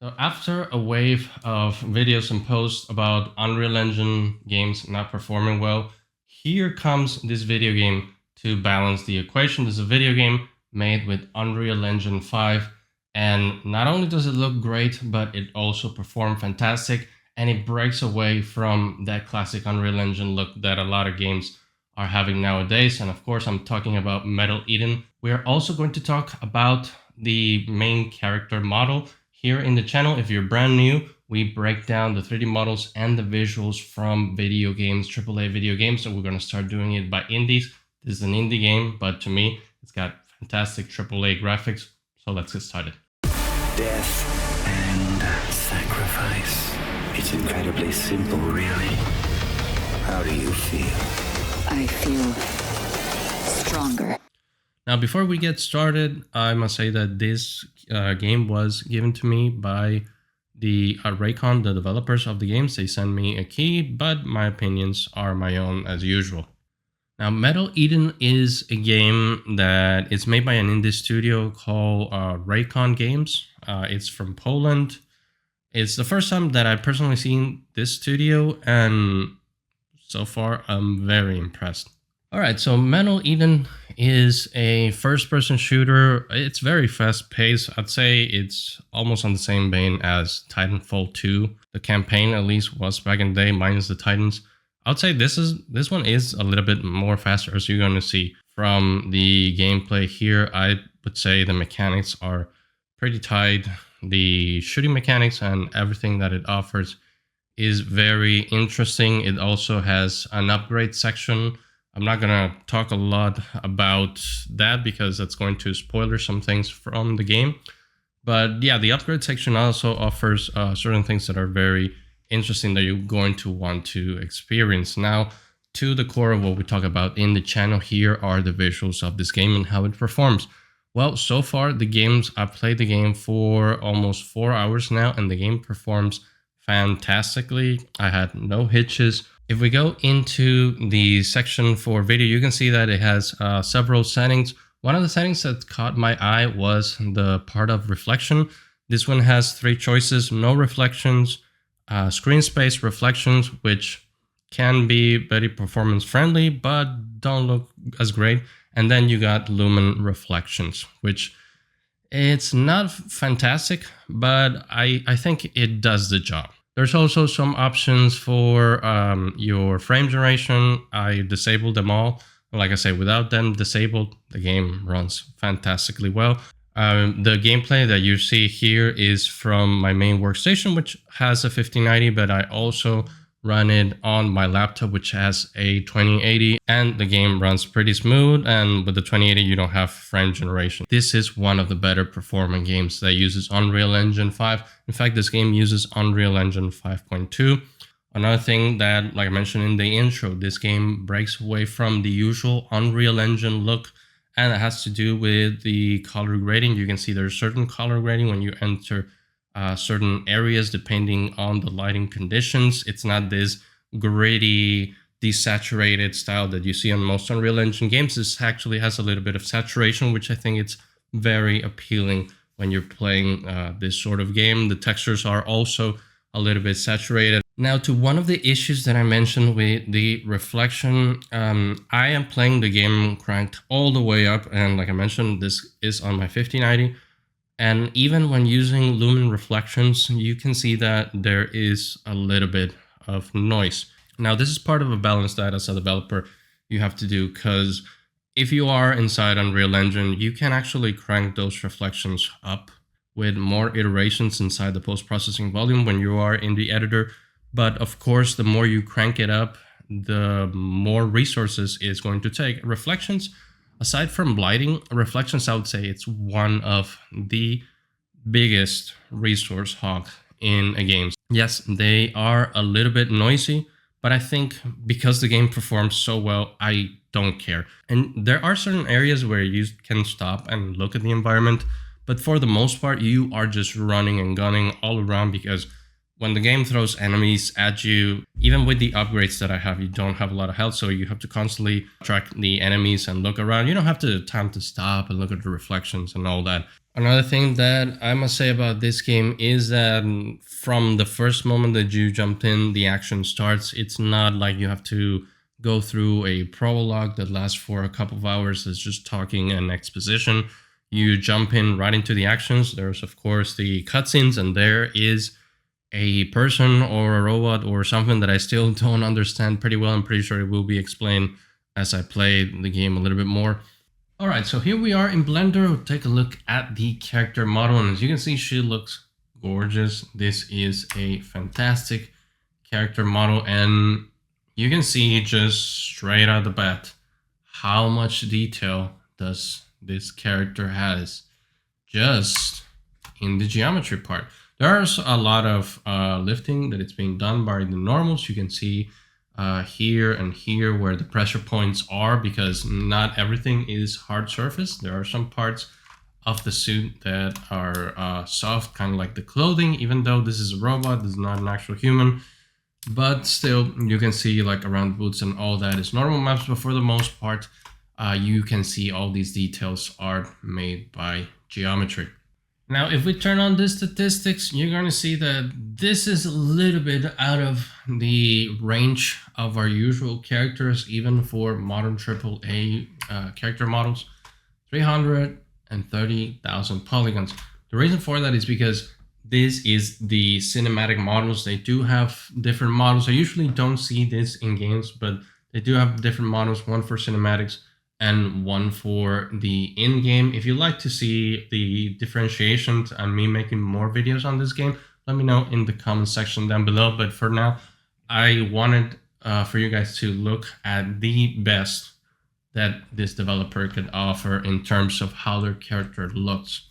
So after a wave of videos and posts about Unreal Engine games not performing well, here comes this video game to balance the equation. This is a video game made with Unreal Engine 5, and not only does it look great, but it also performed fantastic, and it breaks away from that classic Unreal Engine look that a lot of games are having nowadays. And of course, I'm talking about Metal Eden. We are also going to talk about the main character model here in the channel. If you're brand new, we break down the 3D models and the visuals from video games, AAA video games. So we're going to start doing it by indies. This is an indie game, but to me, it's got fantastic AAA graphics. So let's get started. Death and sacrifice. It's incredibly simple, really. How do you feel? I feel stronger. Now, before we get started, I must say that this game was given to me by the Raycon, the developers of the games. They sent me a key, but my opinions are my own as usual. Now, Metal Eden is a game that is made by an indie studio called Raycon Games. It's from Poland. It's the first time that I've personally seen this studio, and so far I'm very impressed. All right, so Metal Eden is a first-person shooter. It's very fast-paced. I'd say it's almost on the same vein as Titanfall 2. The campaign, at least, was back in the day, minus the Titans. I would say this one is a little bit more faster, as you're going to see from the gameplay here. I would say the mechanics are pretty tight. The shooting mechanics and everything that it offers is very interesting. It also has an upgrade section. I'm not going to talk a lot about that because that's going to spoiler some things from the game. But yeah, the upgrade section also offers certain things that are very interesting that you're going to want to experience. Now, to the core of what we talk about in the channel, here are the visuals of this game and how it performs. Well, so far, I've played the game for almost 4 hours now, and the game performs fantastically. I had no hitches. If we go into the section for video, you can see that it has several settings. One of the settings that caught my eye was the part of reflection. This one has 3 choices: no reflections, screen space reflections, which can be very performance friendly, but don't look as great. And then you got lumen reflections, which it's not fantastic, but I think it does the job. There's also some options for your frame generation. I disabled them all. Like I say, without them disabled, the game runs fantastically well. The gameplay that you see here is from my main workstation, which has a 5090, but I also run it on my laptop, which has a 2080, and the game runs pretty smooth. And with the 2080, you don't have frame generation. This is one of the better performing games that uses Unreal Engine 5. In fact, this game uses Unreal Engine 5.2. Another thing that, like I mentioned in the intro, this game breaks away from the usual Unreal Engine look, and it has to do with the color grading. You can see there's certain color grading when you enter certain areas depending on the lighting conditions. It's not this gritty, desaturated style that you see on most Unreal Engine games. This actually has a little bit of saturation, which I think it's very appealing when you're playing this sort of game. The textures are also a little bit saturated. Now, to one of the issues that I mentioned with the reflection, I am playing the game cranked all the way up, and like I mentioned, this is on my 5090. And even when using lumen reflections, you can see that there is a little bit of noise. Now, this is part of a balance that as a developer you have to do, because if you are inside Unreal Engine, you can actually crank those reflections up with more iterations inside the post-processing volume when you are in the editor. But of course, the more you crank it up, the more resources it's going to take. Reflections, aside from lighting, reflections, I would say it's one of the biggest resource hog in a game. Yes, they are a little bit noisy, but I think because the game performs so well, I don't care. And there are certain areas where you can stop and look at the environment, but for the most part, you are just running and gunning all around, because when the game throws enemies at you, even with the upgrades that I have, you don't have a lot of health, so you have to constantly track the enemies and look around. You don't have the time to stop and look at the reflections and all that. Another thing that I must say about this game is that from the first moment that you jump in, the action starts. It's not like you have to go through a prologue that lasts for a couple of hours that's just talking and exposition. You jump in right into the actions. There's, of course, the cutscenes, and there is a person or a robot or something that I still don't understand pretty well. I'm pretty sure it will be explained as I play the game a little bit more. All right, so here we are in Blender. We'll take a look at the character model, and as you can see, she looks gorgeous. This is a fantastic character model, and you can see just straight out the bat how much detail does this character has just in the geometry part. There's a lot of lifting that it's being done by the normals. You can see here and here where the pressure points are, because not everything is hard surface. There are some parts of the suit that are soft, kind of like the clothing, even though this is a robot, this is not an actual human. But still, you can see like around boots and all that is normal maps, but for the most part, you can see all these details are made by geometry. Now, if we turn on the statistics, you're going to see that this is a little bit out of the range of our usual characters, even for modern AAA character models. 330,000 polygons. The reason for that is because this is the cinematic models. They do have different models. I usually don't see this in games, but they do have different models, one for cinematics and one for the in-game. If you'd like to see the differentiations and me making more videos on this game, let me know in the comment section down below. But for now, I wanted for you guys to look at the best that this developer could offer in terms of how their character looks.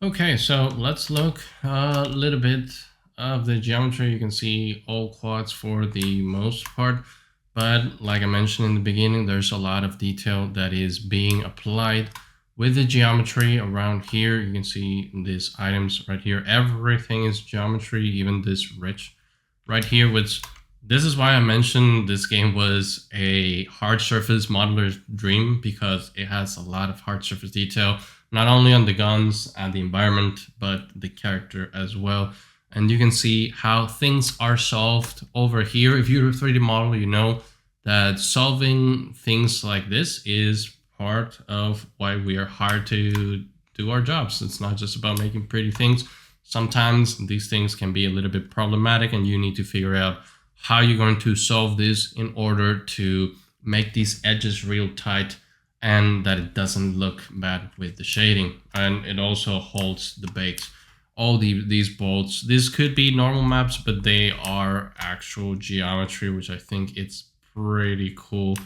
Okay, so let's look a little bit of the geometry. You can see all quads for the most part. But like I mentioned in the beginning, there's a lot of detail that is being applied with the geometry around here. You can see these items right here. Everything is geometry, even this ridge right here, which this is why I mentioned this game was a hard surface modeler's dream, because it has a lot of hard surface detail, not only on the guns and the environment, but the character as well. And you can see how things are solved over here. If you're a 3D model, you know that solving things like this is part of why we are hired to do our jobs. It's not just about making pretty things. Sometimes these things can be a little bit problematic, and you need to figure out how you're going to solve this in order to make these edges real tight and that it doesn't look bad with the shading. And it also holds the bakes. All these bolts, this could be normal maps, but they are actual geometry, which I think it's pretty cool,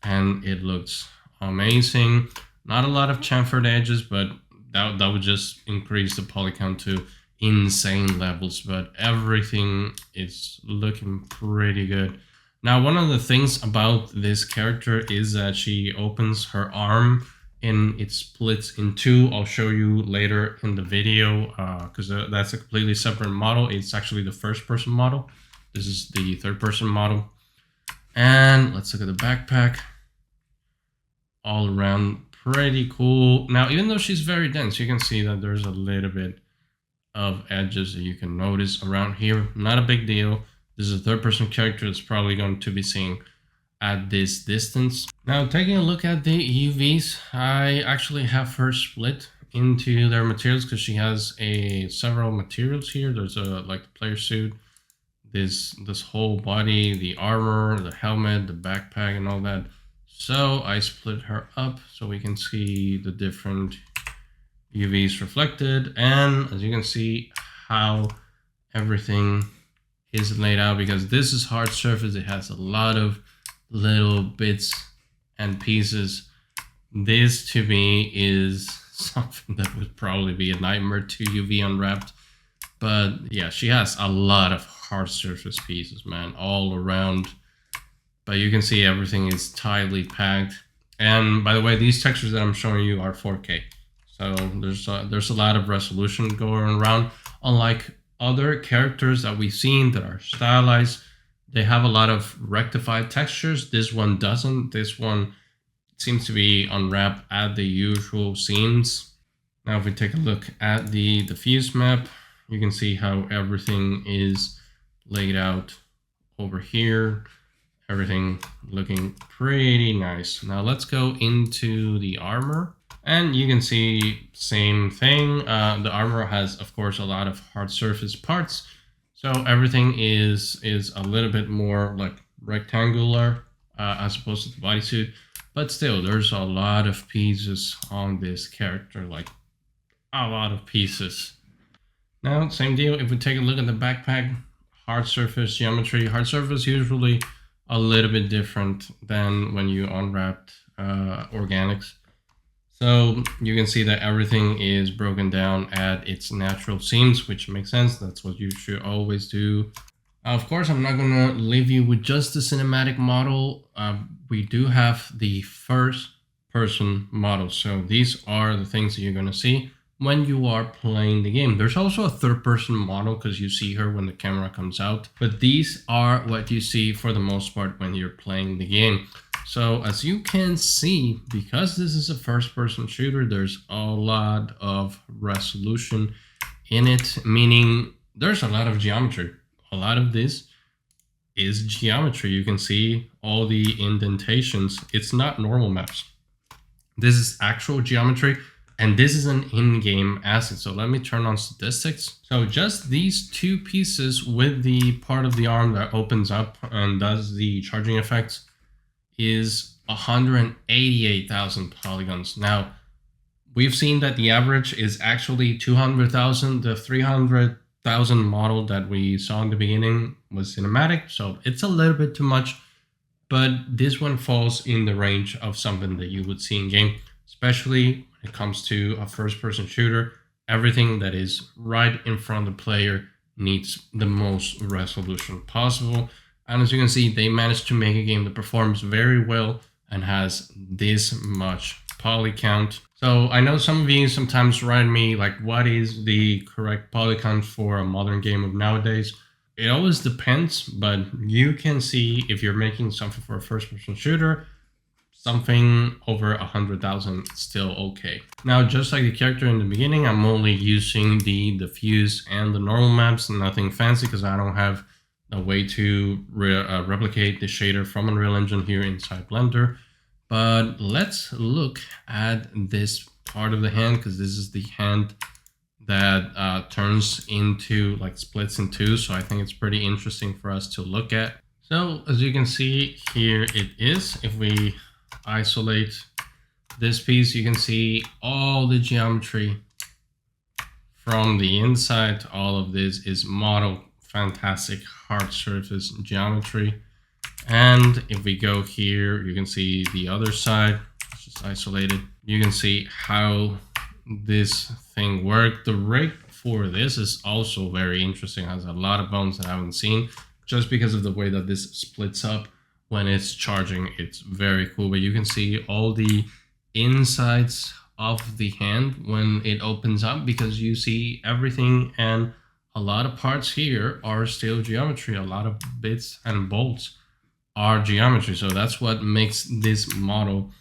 and it looks amazing. Not a lot of chamfered edges, but that would just increase the poly count to insane levels, but everything is looking pretty good. Now, one of the things about this character is that she opens her arm and it splits in two. I'll show you later in the video because that's a completely separate model. It's actually the first person model. This is the third person model. And let's look at the backpack. All around pretty cool. Now, even though she's very dense, you can see that there's a little bit of edges that you can notice around here. Not a big deal. This is a third person character that's probably going to be seen at this distance. Now, taking a look at the UVs, I actually have her split into their materials because she has several materials here. There's like the player suit, this whole body, the armor, the helmet, the backpack, and all that. So I split her up so we can see the different UVs reflected, and as you can see how everything is laid out, because this is hard surface. It has a lot of little bits and pieces. This to me is something that would probably be a nightmare to UV unwrapped. But yeah, she has a lot of hard surface pieces, man, all around. But you can see everything is tightly packed. And by the way, these textures that I'm showing you are 4K. So there's a lot of resolution going around. Unlike other characters that we've seen that are stylized, they have a lot of rectified textures. This one doesn't. This one seems to be unwrapped at the usual seams. Now, if we take a look at the diffuse map, you can see how everything is laid out over here. Everything looking pretty nice. Now let's go into the armor, and you can see same thing. The armor has, of course, a lot of hard surface parts. So everything is a little bit more like rectangular as opposed to the bodysuit. But still, there's a lot of pieces on this character, like a lot of pieces. Now, same deal. If we take a look at the backpack, hard surface geometry. Hard surface usually a little bit different than when you unwrapped organics. So you can see that everything is broken down at its natural seams, which makes sense. That's what you should always do. Of course, I'm not going to leave you with just the cinematic model. We do have the first person model. So these are the things that you're going to see when you are playing the game. There's also a third person model because you see her when the camera comes out. But these are what you see for the most part when you're playing the game. So as you can see, because this is a first person shooter, there's a lot of resolution in it, meaning there's a lot of geometry. A lot of this is geometry. You can see all the indentations. It's not normal maps. This is actual geometry, and this is an in-game asset. So let me turn on statistics. So just these two pieces with the part of the arm that opens up and does the charging effects is 188,000 polygons. Now, we've seen that the average is actually 200,000. The 300,000 model that we saw in the beginning was cinematic, so it's a little bit too much, but this one falls in the range of something that you would see in game, especially when it comes to a first-person shooter. Everything that is right in front of the player needs the most resolution possible. And as you can see, they managed to make a game that performs very well and has this much poly count. So I know some of you sometimes write me like, what is the correct poly count for a modern game of nowadays? It always depends, but you can see if you're making something for a first-person shooter, something over 100,000 is still okay. Now, just like the character in the beginning, I'm only using the diffuse and the normal maps, nothing fancy, because I don't have a way to replicate the shader from Unreal Engine here inside Blender. But let's look at this part of the hand, because this is the hand that turns into, like, splits in two. So I think it's pretty interesting for us to look at. So as you can see, here it is. If we isolate this piece, you can see all the geometry from the inside. All of this is model fantastic hard surface geometry. And if we go here, you can see the other side. It's just isolated. You can see how this thing worked. The rig for this is also very interesting. It has a lot of bones that I haven't seen, just because of the way that this splits up when it's charging. It's very cool. But you can see all the insides of the hand when it opens up, because you see everything, and a lot of parts here are still geometry. A lot of bits and bolts are geometry. So that's what makes this model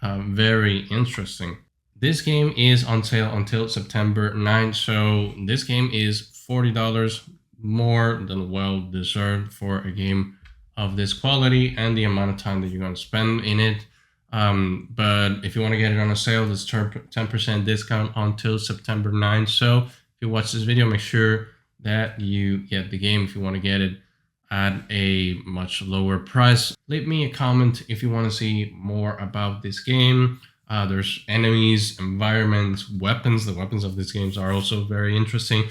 very interesting. This game is on sale until September 9th. So this game is $40, more than well deserved for a game of this quality and the amount of time that you're going to spend in it. But if you want to get it on a sale, there's 10% discount until September 9th. So if you watch this video, make sure that you get the game if you want to get it at a much lower price. Leave me a comment if you want to see more about this game. There's enemies, environments, weapons. The weapons of these games are also very interesting.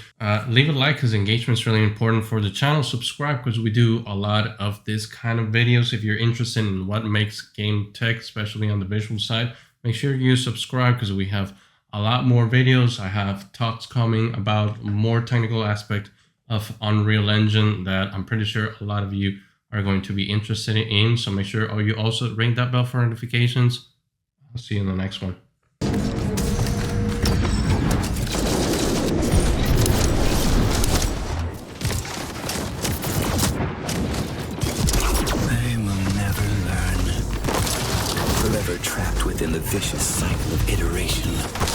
Leave a like because engagement is really important for the channel. Subscribe because we do a lot of this kind of videos. If you're interested in what makes game tech, especially on the visual side, make sure you subscribe because we have a lot more videos. I have talks coming about more technical aspect of Unreal Engine that I'm pretty sure a lot of you are going to be interested in. So make sure you also ring that bell for notifications. I'll see you in the next one. They will never learn. Forever trapped within the vicious cycle of iteration.